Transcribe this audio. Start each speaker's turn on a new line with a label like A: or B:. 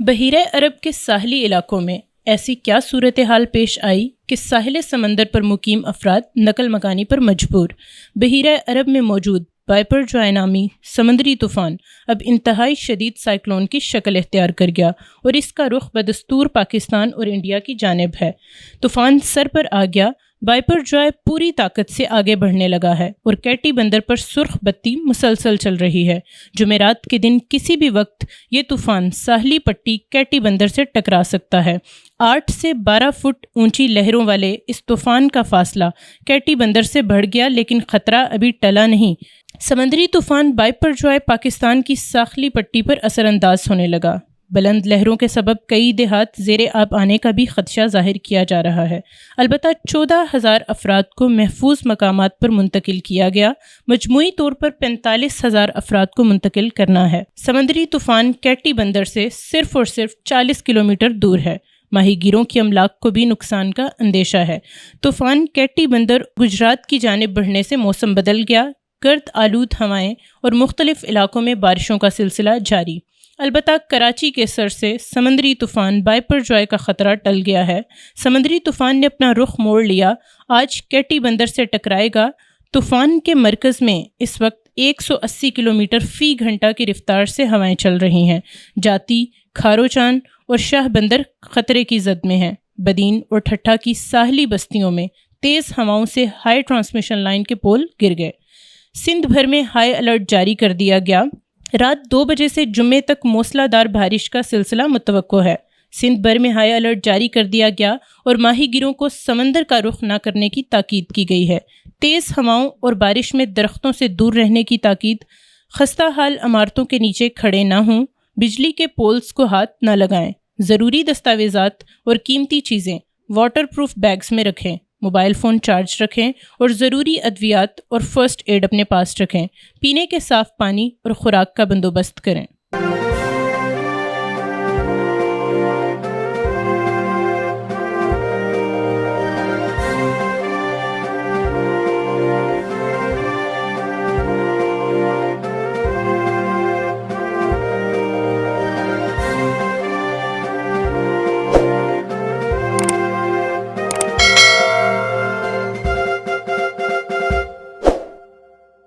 A: بحیرہ عرب کے ساحلی علاقوں میں ایسی کیا صورتحال پیش آئی کہ ساحل سمندر پر مقیم افراد نقل مکانی پر مجبور؟ بحیرہ عرب میں موجود بائپر جوائے نامی سمندری طوفان اب انتہائی شدید سائیکلون کی شکل اختیار کر گیا اور اس کا رخ بدستور پاکستان اور انڈیا کی جانب ہے۔ طوفان سر پر آ گیا، بائپر جوائے پوری طاقت سے آگے بڑھنے لگا ہے اور کیٹی بندر پر سرخ بتی مسلسل چل رہی ہے۔ جمعرات کے دن کسی بھی وقت یہ طوفان ساحلی پٹی کیٹی بندر سے ٹکرا سکتا ہے۔ 8 سے 12 فٹ اونچی لہروں والے اس طوفان کا فاصلہ کیٹی بندر سے بڑھ گیا، لیکن خطرہ ابھی ٹلا نہیں۔ سمندری طوفان بائپر جوائے پاکستان کی ساحلی پٹی پر اثر انداز ہونے لگا۔ بلند لہروں کے سبب کئی دیہات زیر آب آنے کا بھی خدشہ ظاہر کیا جا رہا ہے۔ البتہ 14,000 افراد کو محفوظ مقامات پر منتقل کیا گیا۔ مجموعی طور پر 45,000 افراد کو منتقل کرنا ہے۔ سمندری طوفان کیٹی بندر سے صرف اور صرف 40 کلومیٹر دور ہے۔ ماہی گیروں کی املاک کو بھی نقصان کا اندیشہ ہے۔ طوفان کیٹی بندر گجرات کی جانب بڑھنے سے موسم بدل گیا۔ گرد آلود ہوائیں اور مختلف علاقوں میں بارشوں کا سلسلہ جاری۔ البتہ کراچی کے سر سے سمندری طوفان بائپر جوائے کا خطرہ ٹل گیا ہے۔ سمندری طوفان نے اپنا رخ موڑ لیا، آج کیٹی بندر سے ٹکرائے گا۔ طوفان کے مرکز میں اس وقت 180 کلومیٹر فی گھنٹہ کی رفتار سے ہوائیں چل رہی ہیں۔ جاتی، کھاروچان اور شاہ بندر خطرے کی زد میں ہیں۔ بدین اور ٹھٹھا کی ساحلی بستیوں میں تیز ہواؤں سے ہائی ٹرانسمیشن لائن کے پول گر گئے۔ سندھ بھر میں ہائی الرٹ جاری کر دیا گیا۔ رات 2 بجے سے جمعے تک موسلا دار بارش کا سلسلہ متوقع ہے۔ سندھ بھر میں ہائی الرٹ جاری کر دیا گیا اور ماہی گیروں کو سمندر کا رخ نہ کرنے کی تاکید کی گئی ہے۔ تیز ہواؤں اور بارش میں درختوں سے دور رہنے کی تاکید، خستہ حال عمارتوں کے نیچے کھڑے نہ ہوں، بجلی کے پولز کو ہاتھ نہ لگائیں، ضروری دستاویزات اور قیمتی چیزیں واٹر پروف بیگز میں رکھیں، موبائل فون چارج رکھیں اور ضروری ادویات اور فرسٹ ایڈ اپنے پاس رکھیں۔ پینے کے صاف پانی اور خوراک کا بندوبست کریں۔